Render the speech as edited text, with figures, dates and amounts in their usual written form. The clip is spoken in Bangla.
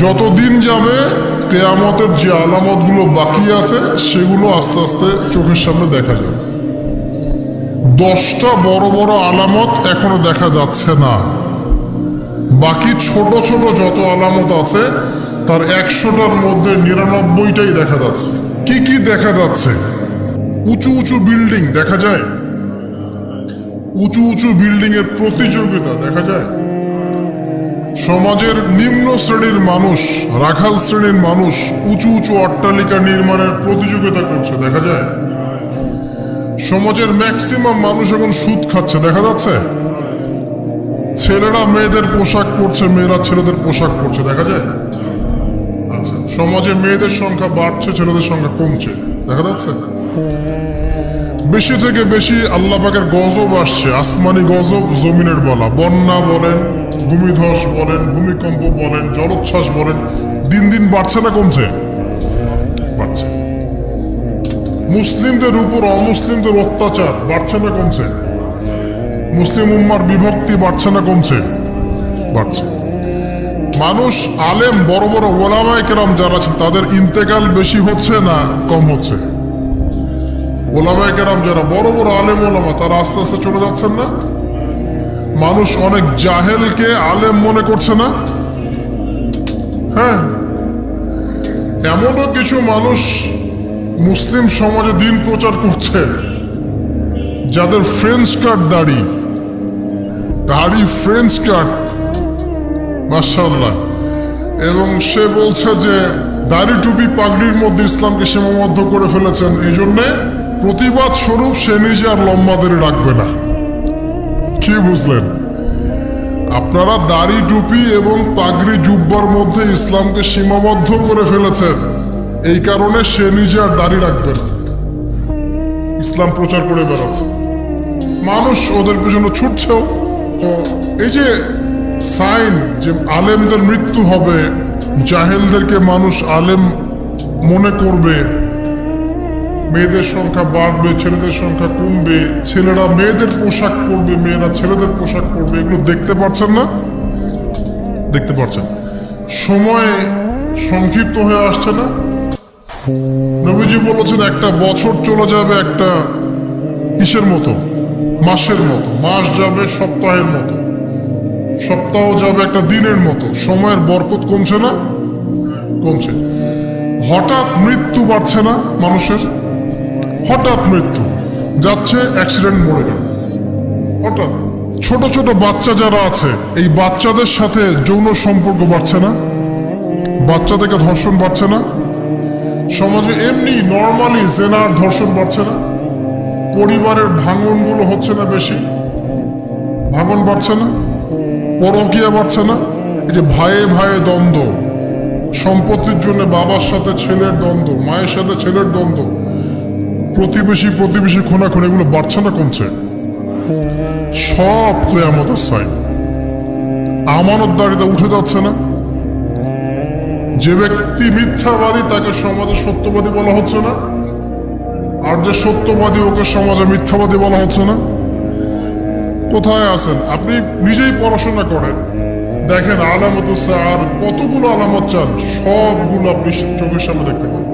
যতদিন যাবে কিয়ামতের যে আলামতগুলো বাকি আছে সেগুলো আস্তে আস্তে চোখের সামনে দেখা যাবে। 10টা বড় বড় আলামত এখনো দেখা যাচ্ছে না, বাকি ছোট ছোট যত আলামত আছে তার 100টার মধ্যে 99টাই দেখা যাচ্ছে। কি কি দেখা যাচ্ছে? উঁচু উঁচু বিল্ডিং দেখা যায়, উঁচু উঁচু বিল্ডিং এর প্রতিযোগিতা দেখা যায়। সমাজের নিম্ন শ্রেণীর মানুষ, রাখাল শ্রেণীর মানুষ উঁচু উঁচু অট্টালিকা নির্মাণের প্রতিযোগিতা করছে দেখা যায়। সমাজের ম্যাক্সিমাম মানুষ এখন সুদ খাচ্ছে দেখা যাচ্ছে। ছেলেরা মেয়েদের পোশাক পরছে, মেয়েরা ছেলেদের পোশাক পরছে দেখা যায়। আচ্ছা, সমাজে মেয়েদের সংখ্যা বাড়ছে, ছেলেদের সংখ্যা কমছে দেখা যাচ্ছে। বেশি থেকে বেশি আল্লাহ পাকের গজব আসছে, আসমানি গজব, জমিনের বলা, বন্যা বলেন, ভূমিধস বলেন, ভূমিকম্প বলেন, জলোচ্ছ্বাস বলেন, দিন দিন বাড়ছে না কমছে? বাড়ছে। মুসলিমদের উপর অমুসলিমদের অত্যাচার বাড়ছে না কমছে? মুসলিম উম্মার বিভক্তি বাড়ছে না কমছে? বাড়ছে। মানুষ আলেম, বড় বড় ওলামায়ে কেরাম যারা আছে তাদের ইন্তেকাল বেশি হচ্ছে না কম হচ্ছে? ওলামায়ে কেরাম যারা বড় বড় আলেম ওলামা তারা আস্তে আস্তে চলে যাচ্ছেন না? মানুষ অনেক জাহেলকে আলেম মনে করছে না? হ্যাঁ, এমনও কিছু মানুষ মুসলিম সমাজে দিন প্রচার করছে যাদের ফ্রেঞ্চ কাট দাড়ি ফ্রেঞ্চ কাট, মাশাআল্লাহ। এবং সে বলছে যে দাড়ি টুপি পাগড়ির মধ্যে ইসলামকে সীমাবদ্ধ করে ফেলেছেন, এই জন্যে প্রতিবাদ স্বরূপ সে নিজে আর লম্বা দাড়ি রাখবে না। কি বুঝলেন? আপনারা দাড়ি টুপি এবং পাগড়ি জুব্বার মধ্যে ইসলামকে সীমাবদ্ধ করে ফেলেছেন, এই কারণে সে নিজে আর দাড়ি রাখবে না, ইসলাম প্রচার করে বেড়াচ্ছে। মানুষ ওদের পেছনে ছুটছেও। তো এই যে সাইন যে আলেমদের মৃত্যু হবে, জাহেলদেরকে মানুষ আলেম মনে করবে, মেয়েদের সংখ্যা বাড়বে, ছেলেদের সংখ্যা কমবে, ছেলেরা মেয়েদের পোশাক পরবে, মেয়েরা ছেলেদের পোশাক পরবে, এগুলো দেখতে পাচ্ছেন না? দেখতে পাচ্ছেন। সময় সংক্ষিপ্ত হয়ে আসছে না? নবীজি বলেছেন একটা বছর চলে যাবে একটা কিসের মতো? মাসের মতো। মাস যাবে সপ্তাহের মতো, সপ্তাহ যাবে একটা দিনের মতো। সময়ের বরকত কমছে না? কমছে। হঠাৎ মৃত্যু বাড়ছে না মানুষের? হঠাৎ মৃত্যু যাচ্ছে, অ্যাক্সিডেন্ট মরে গেল হঠাৎ। ছোট ছোট বাচ্চা যারা আছে এই বাচ্চাদের সাথে যৌন সম্পর্ক বাড়ছে না? বাচ্চা থেকে ধর্ষণ বাড়ছে না? সমাজে এমনি নর্মালি জেনার ধর্ষণ বাড়ছে না? পরিবারের ভাঙনগুলো হচ্ছে না বেশি? ভাঙন বাড়ছে না? পরকীয়া বাড়ছে না? এই যে ভাইয়ে ভাইয়ে দ্বন্দ্ব, সম্পত্তির জন্য বাবার সাথে ছেলের দ্বন্দ্ব, মায়ের সাথে ছেলের দ্বন্দ্ব, প্রতিবেশী খুনাখুনি, এগুলো বাড়ছে না কমছে? সব কিয়ামতের সাইন। আমানতদারিতা উঠে যাচ্ছে না? যে ব্যক্তি মিথ্যাবাদী তাকে সমাজে সত্যবাদী বলা হচ্ছে না? আর যে সত্যবাদী ওকে সমাজে মিথ্যাবাদী বলা হচ্ছে না? কোথায় আছেন? আপনি নিজেই পড়াশোনা করেন, দেখেন আলামত আর কতগুলো আলামত চান, সবগুলো আপনি চোখের সামনে দেখতে পাবেন।